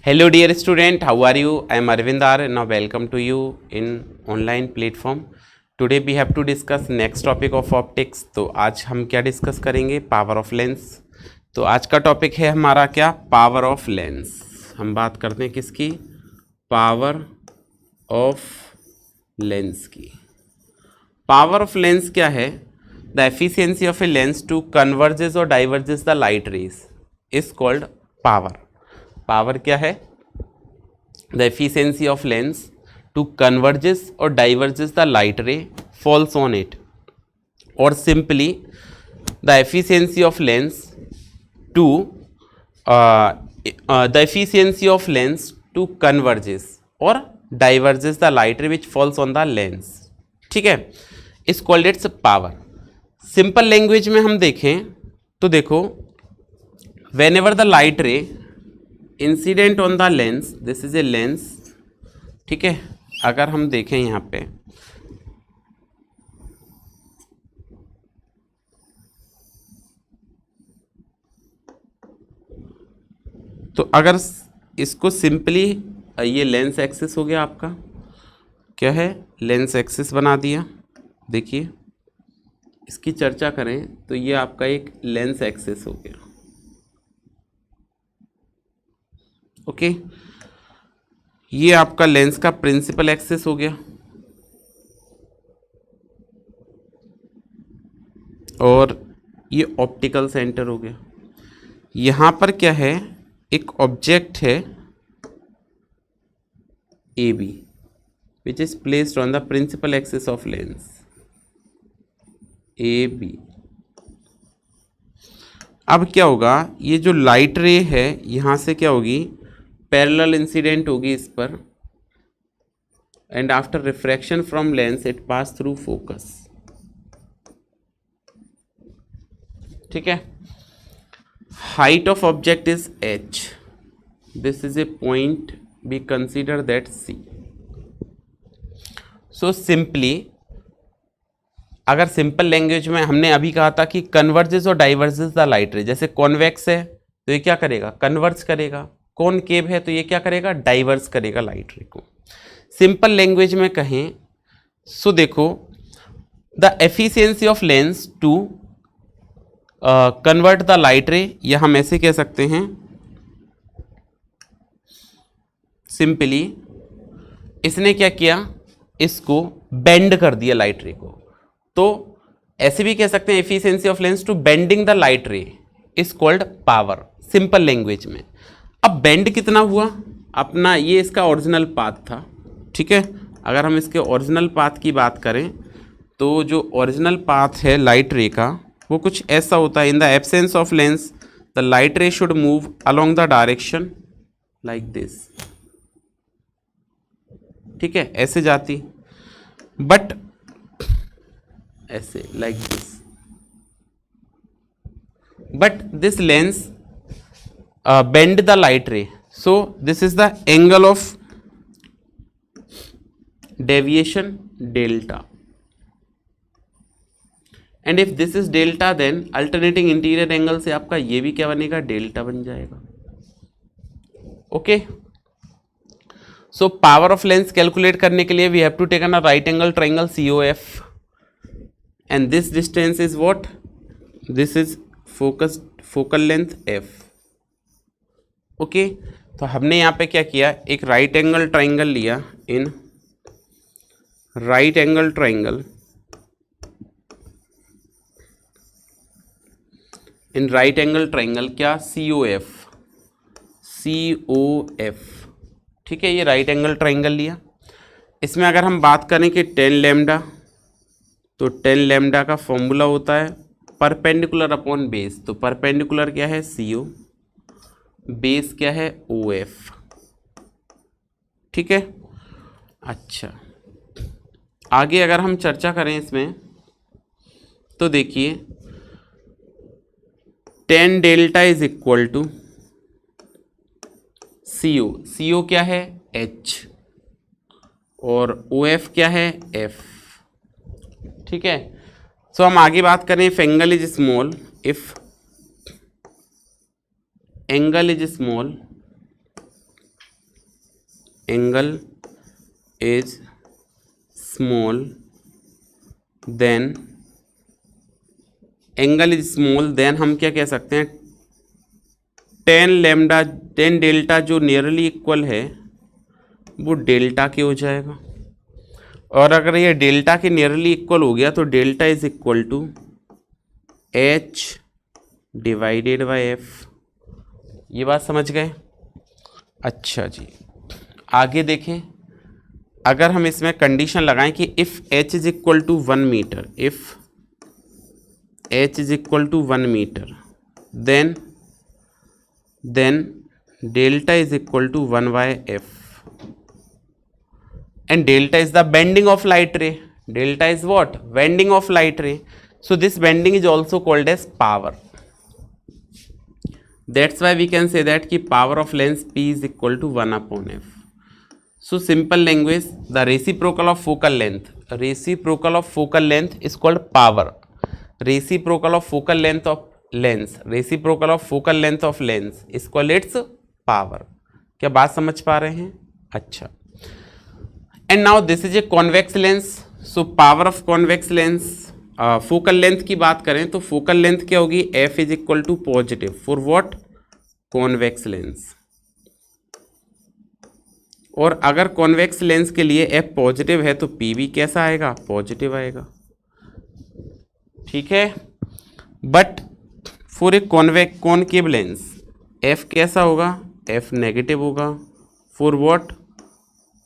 Hello dear student, how are you? I am Arvind R. Now welcome to you in online platform. Today we have to discuss next topic of optics. तो आज हम क्या discuss करेंगे? Power of lens. तो आज का topic है हमारा क्या? Power of lens. हम बात करते हैं किसकी? पावर ऑफ लेंस की. पावर ऑफ लेंस क्या है? The efficiency of a lens to converges और diverges the light rays is called power. Power क्या है? The efficiency of lens to converges और diverges the light ray falls on it, और simply the efficiency of lens to the efficiency of lens to converges और diverges the light ray which falls on the lens. ठीक है, is called its power. Simple language में हम देखें तो देखो, whenever the light ray incident on the lens, this is a lens. ठीक है, अगर हम देखें यहाँ पे तो अगर इसको सिंपली, ये लेंस एक्सिस हो गया आपका, क्या है? लेंस एक्सिस बना दिया. देखिए, इसकी चर्चा करें तो ये आपका एक लेंस एक्सिस हो गया. ओके, ये आपका लेंस का प्रिंसिपल एक्सिस हो गया, और ये ऑप्टिकल सेंटर हो गया. यहाँ पर क्या है? एक ऑब्जेक्ट है A B which is placed on the principal axis of lens A B. अब क्या होगा? ये जो लाइट रे है यहाँ से क्या होगी? पैरेलल इंसिडेंट होगी इस पर, and after refraction from lens it pass through focus. ठीक है, height of object is h. This is A point, B consider that c. So simply, अगर सिंपल लैंग्वेज में हमने अभी कहा था कि कन्वर्जेस और डाइवर्जेस द लाइट रे. जैसे कॉन्वेक्स है तो ये क्या करेगा? कन्वर्ज करेगा. कॉनकेव है तो ये क्या करेगा? डाइवर्स करेगा लाइट रे को. सिंपल लैंग्वेज में कहें सो देखो, the efficiency of lens to convert the light ray, या हम ऐसे कह सकते हैं सिंपली, इसने क्या किया? इसको बेंड कर दिया लाइट रे को. तो ऐसे भी कह सकते हैं efficiency of lens to bending the light ray is called power, simple language में. अब बेंड कितना हुआ? अपना ये इसका ओरिजिनल पाथ था. ठीक है, अगर हम इसके ओरिजिनल पाथ की बात करें तो जो ओरिजिनल पाथ है लाइट रे का वो कुछ ऐसा होता है. In the absence of lens the light रे should move along the direction like this. ठीक है, ऐसे जाती, बट ऐसे like this. But this lens bend the light ray, so this is the angle of deviation delta, and if this is delta then alternating interior angle से आपका ये भी क्या बनेगा? डेल्टा बन जाएगा. Okay, so power of lens calculate करने के लिए we have to take a right angle triangle COF, and this distance is what? This is focal length F. Okay, तो हमने यहाँ पे क्या किया? एक राइट एंगल ट्राइंगल लिया. In right angle triangle, in right angle triangle क्या? COF. ठीक है, ये राइट एंगल ट्राइंगल लिया. इसमें अगर हम बात करें कि 10 लैम्डा, तो 10 लैम्डा का फॉर्मूला होता है परपेंडिकुलर अपॉन बेस. तो परपेंडिकुलर क्या है? CO, बेस क्या है? OF. ठीक है, अच्छा, आगे अगर हम चर्चा करें इसमें तो देखिए, 10 delta is equal to CO. CO क्या है? H, और OF क्या है? F. ठीक है, सो हम आगे बात करें. If angle is small, if angle is small angle is small then, angle is small then हम क्या कह सकते हैं, टेन लेमडा, टेन डेल्टा जो नियरली इक्वल है वो डेल्टा के हो जाएगा। और अगर ये डेल्टा के नियरली इक्वल हो गया तो delta is equal to H divided by F. ये बात समझ गए? अच्छा जी, आगे देखें। अगर हम इसमें कंडीशन लगाएं कि if h is equal to 1 metre, if h is equal to 1 metre, then delta is equal to 1 by F, and delta is the bending of light ray. Delta is what? Bending of light ray. So this bending is also called as power. That's why we can say that ki power of lens P is equal to 1 upon f. So simple language, the reciprocal of focal length, reciprocal of focal length is called power. Reciprocal of focal length of lens, reciprocal of focal length of lens is called its power. क्या बात समझ पा रहे हैं? अच्छा। And now this is a convex lens, so power of convex lens, focal length की बात करें तो फोकल लेंथ क्या होगी, F is equal to positive for what, convex lens. और अगर कॉन्वेक्स लेंस के लिए एफ पॉजिटिव है तो पी भी कैसा आएगा, पॉजिटिव आएगा, ठीक है। But for a concave lens F कैसा होगा, एफ नेगेटिव होगा for what,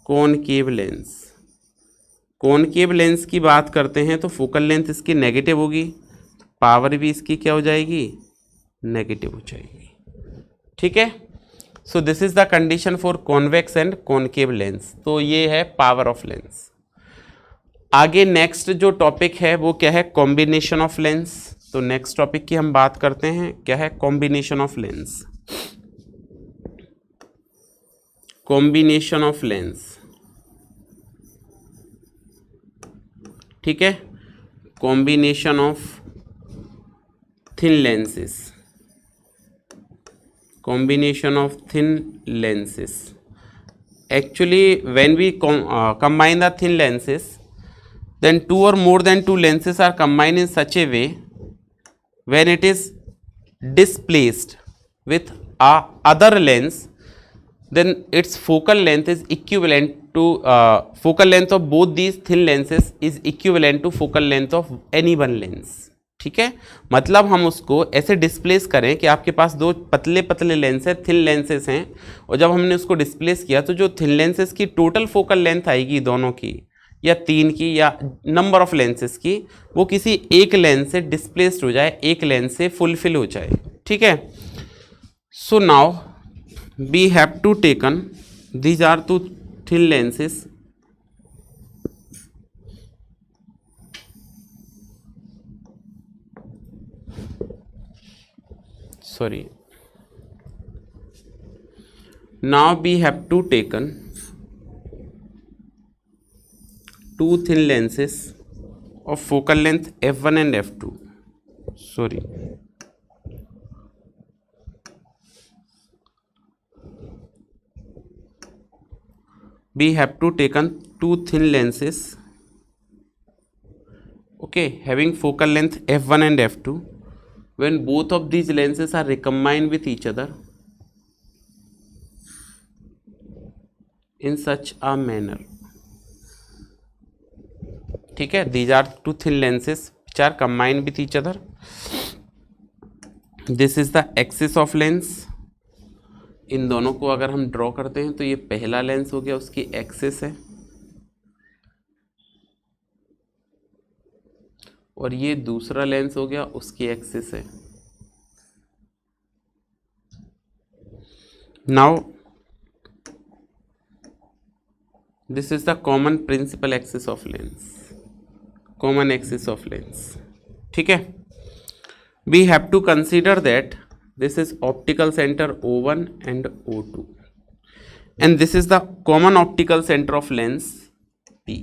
concave lens. Concave lens की बात करते हैं तो फोकल लेंथ इसकी नेगेटिव होगी, पावर भी इसकी क्या हो जाएगी, नेगेटिव हो जाएगी, ठीक है। So this is the condition for convex and concave lens. तो ये है पावर ऑफ लेंस। आगे नेक्स्ट जो टॉपिक है वो क्या है, कॉम्बिनेशन ऑफ लेंस। तो नेक्स्ट टॉपिक की हम बात करते हैं, क्या है, combination of lens. Combination of lens, ठीक है, combination of thin lenses, combination of thin lenses. Actually when we combine the thin lenses, then two or more than two lenses are combined in such a way when it is displaced with a other lens, then its focal length is equivalent to focal length of both these thin lenses is equivalent to focal length of any one lens, ठीक है। मतलब हम उसको ऐसे displace करें कि आपके पास दो पतले पतले लेंस है, थिन लेंसेस हैं, और जब हमने उसको डिस्प्लेस किया तो जो थिन लेंसेस की टोटल फोकल लेंथ आएगी दोनों की या तीन की या नंबर ऑफ लेंसेस की, वो किसी एक लेंस से डिस्प्लेस्ड हो जाए, एक लेंस से फुलफिल हो जाए, ठीक है। So now we have to taken, these are two thin lenses, sorry, now we have to taken two thin lenses of focal length f1 and f2, sorry, we have to taken two thin lenses, okay, having focal length f1 and f2. When both of these lenses are recombined with each other in such a manner, ठीक है, these are two thin lenses which are combined with each other. This is the axis of lens. इन दोनों को अगर हम draw करते हैं तो ये पहला लेंस हो गया, उसकी एक्सिस है, और ये दूसरा लेंस हो गया, उसकी एक्सिस है। Now this is the common principal axis of lens, common axis of lens, ठीक है। We have to consider that this is optical center O1 and O2, and this is the common optical center of lens P,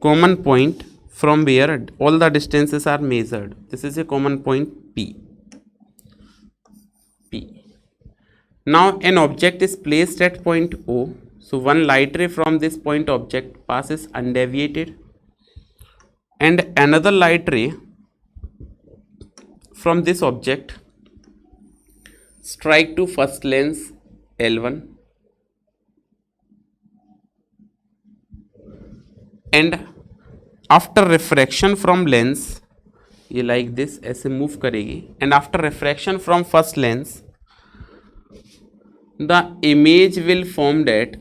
common point from where all the distances are measured. This is a common point P. Now an object is placed at point O. So one light ray from this point object passes undeviated, and another light ray from this object strike to first lens L1, and after refraction from lens, ये like this ऐसे move करेगी, and after refraction from first lens the image will formed at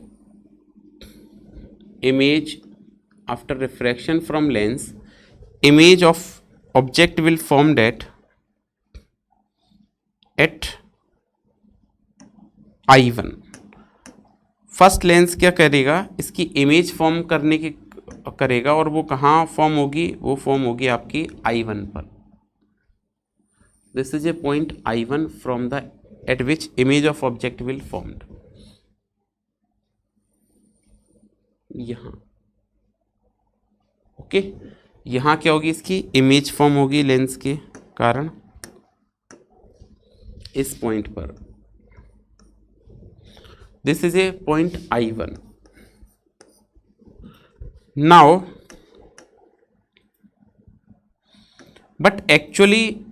after refraction from lens, image of object will formed at I1. First lens क्या करेगा, इसकी image form करने की करेगा, और वो कहाँ फॉर्म होगी, वो फॉर्म होगी आपकी I1 पर. This is A point I1 from the at which image of object will formed. यहाँ ओके, यहाँ क्या होगी, इसकी इमेज फॉर्म होगी लेंस के कारण इस पॉइंट पर. This is A point I1. Now but actually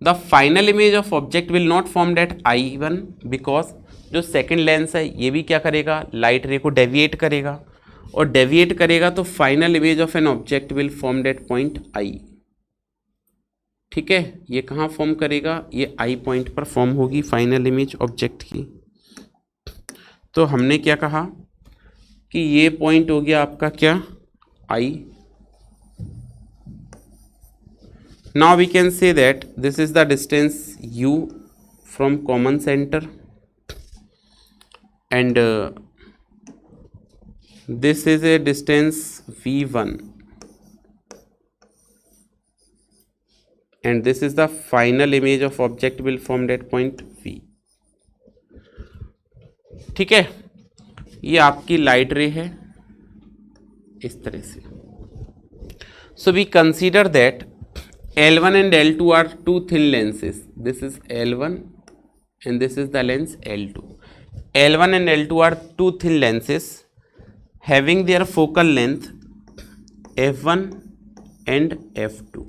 the final image of object will not formed at I1 because जो सेकेंड लेंस है ये भी क्या करेगा, लाइट रे को डेविएट करेगा, और डेविएट करेगा तो final image of an object will formed at point I. ठीक है, ये कहाँ फॉर्म करेगा, ये I पॉइंट पर फॉर्म होगी फाइनल इमेज ऑब्जेक्ट की. तो हमने क्या कहा कि ये पॉइंट हो गया आपका क्या, I. Now we can say that this is the distance u from common center, and this is a distance v1, and this is the final image of object will formed at point v. ठीक है, ये आपकी light रे है इस तरह से. So we consider that L1 and L2 are two thin lenses. This is L1 and this is the lens L2. L1 and L2 are two thin lenses having their focal length f1 and f2.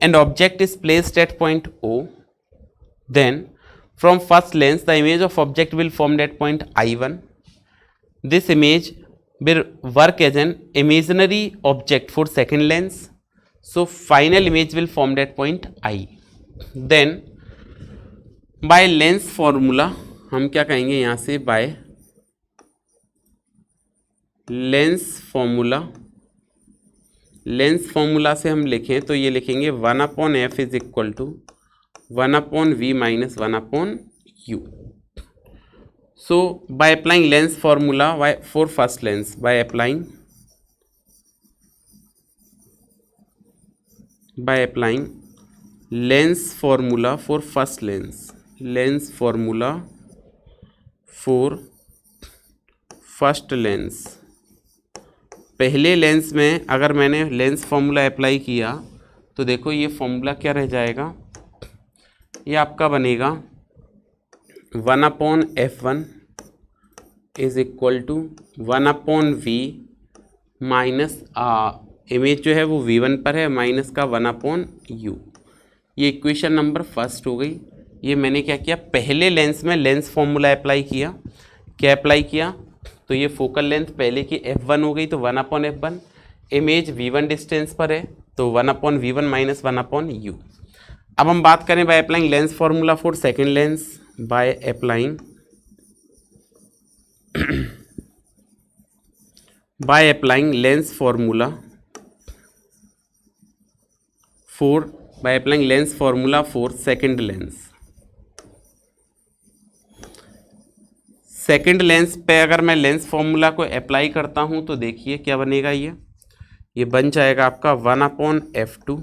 An object is placed at point O. Then from first lens the image of object will formed at point I1. This image will work as an imaginary object for second lens. So final image will formed at point I. Then by lens formula हम क्या कहेंगे यहाँ से, by lens formula से हम लिखें तो ये लिखेंगे 1/f is equal to 1/v minus 1/u. So by applying lens formula for first lens, by applying lens formula for first lens, पहले लेंस में अगर मैंने लेंस फॉर्मूला अप्लाई किया तो देखो ये फॉर्मूला क्या रह जाएगा, ये आपका बनेगा 1/f1 is equal to 1/v minus image जो है वो v1 पर है, माइनस का 1/u. ये इक्वेशन नंबर फर्स्ट हो गई. ये मैंने क्या किया, पहले लेंस में लेंस फॉर्मूला अप्लाई किया. क्या अप्लाई किया, तो ये फोकल लेंथ पहले की f1 हो गई तो 1/f1, इमेज v1 डिस्टेंस पर है तो 1/v1 माइनस 1/u. अब हम बात करें bye applying lens formula for second lens, by applying lens formula for second lens पे अगर मैं लेंस फॉर्मूला को अप्लाई करता हूं तो देखिए क्या बनेगा, ये बन जाएगा आपका 1/f2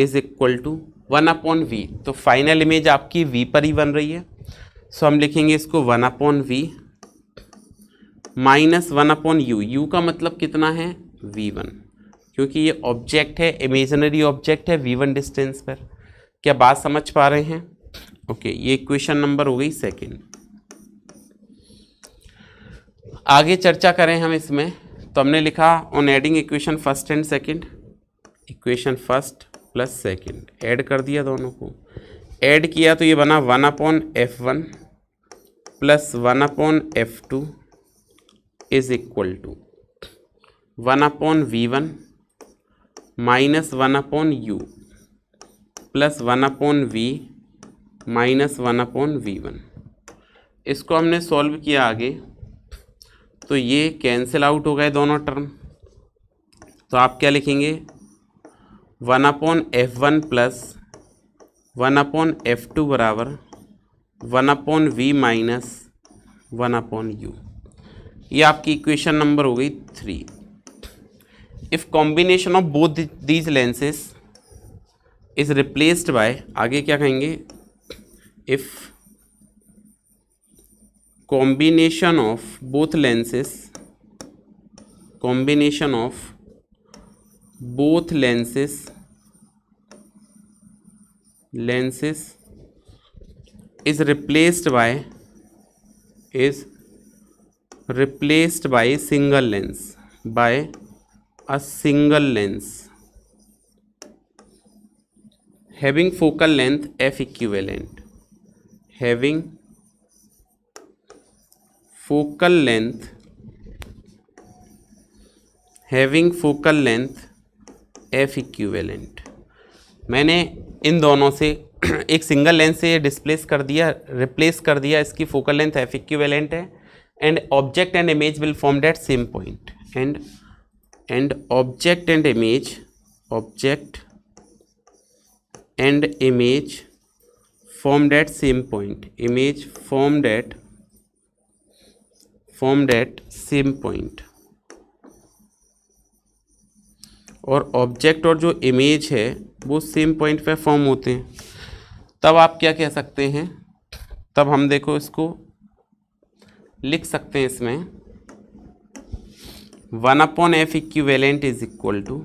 is equal to 1/v. तो फाइनल इमेज आपकी v पर ही बन रही है, सो हम लिखेंगे इसको 1/v माइनस 1/u. u का मतलब कितना है, v1, क्योंकि ये ऑब्जेक्ट है, इमेजिनरी ऑब्जेक्ट है v1 डिस्टेंस पर. क्या बात समझ पा रहे हैं. ओके, ये इक्वेशन नंबर हो गई सेकंड। आगे चर्चा करें हम इसमें, तो हमने लिखा on adding equation first and second, equation first plus second add कर दिया, दोनों को ऐड किया तो ये बना 1/f1 plus 1/f2 is equal to 1/v1 minus 1/u plus 1/v minus 1/v1। इसको हमने सॉल्व किया आगे, तो ये कैंसिल आउट हो गए दोनों टर्म। तो आप क्या लिखेंगे, 1/f1 प्लस 1/f2 बराबर 1/v माइनस 1/u। ये आपकी इक्वेशन नंबर हो गई 3। If combination of both these lenses is replaced by, आगे क्या कहेंगे, if combination of both lenses is replaced by a single lens having focal length f equivalent, focal length F equivalent. मैंने इन दोनों से एक single lens से replace कर दिया, इसकी फोकल लेंथ एफ इक्विवेलेंट है, and object and image will form that same point, and object and image form that same point, और ऑब्जेक्ट और जो इमेज है वो सेम पॉइंट पे फॉर्म होते हैं। तब आप क्या कह सकते हैं, तब हम देखो इसको लिख सकते हैं इसमें 1/f equivalent is equal to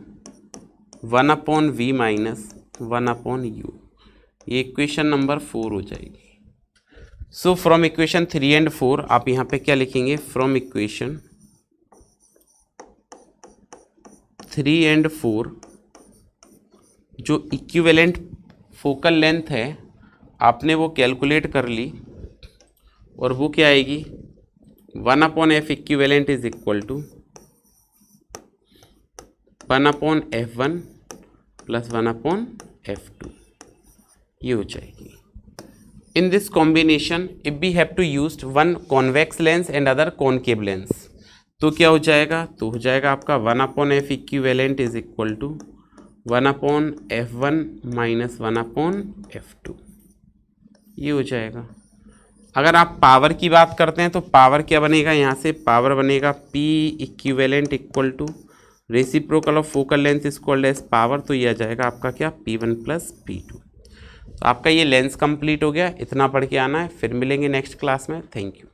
1/v minus 1/u। ये इक्वेशन नंबर 4 हो जाएगी। सो फ्रॉम इक्वेशन 3 एंड 4 आप यहाँ पे क्या लिखेंगे, फ्रॉम इक्वेशन 3 एंड 4 जो इक्विवेलेंट फोकल लेंथ है आपने वो कैलकुलेट कर ली, और वो क्या आएगी, 1/f equivalent is equal to 1/f1 plus 1/f2, ये हो जाएगी। In this combination, if we have to use one convex lens and other concave lens, तो क्या हो जाएगा, तो हो जाएगा आपका 1/f equivalent is equal to 1/f1 minus 1/f2, ये हो जाएगा। अगर आप पावर की बात करते हैं तो पावर क्या बनेगा, यहाँ से पावर बनेगा P equivalent equal to reciprocal of focal length is called as power, तो ये आ जाएगा आपका क्या, P1 प्लस P2। तो आपका ये लेंस कंप्लीट हो गया, इतना पढ़ के आना है, फिर मिलेंगे नेक्स्ट क्लास में। Thank you.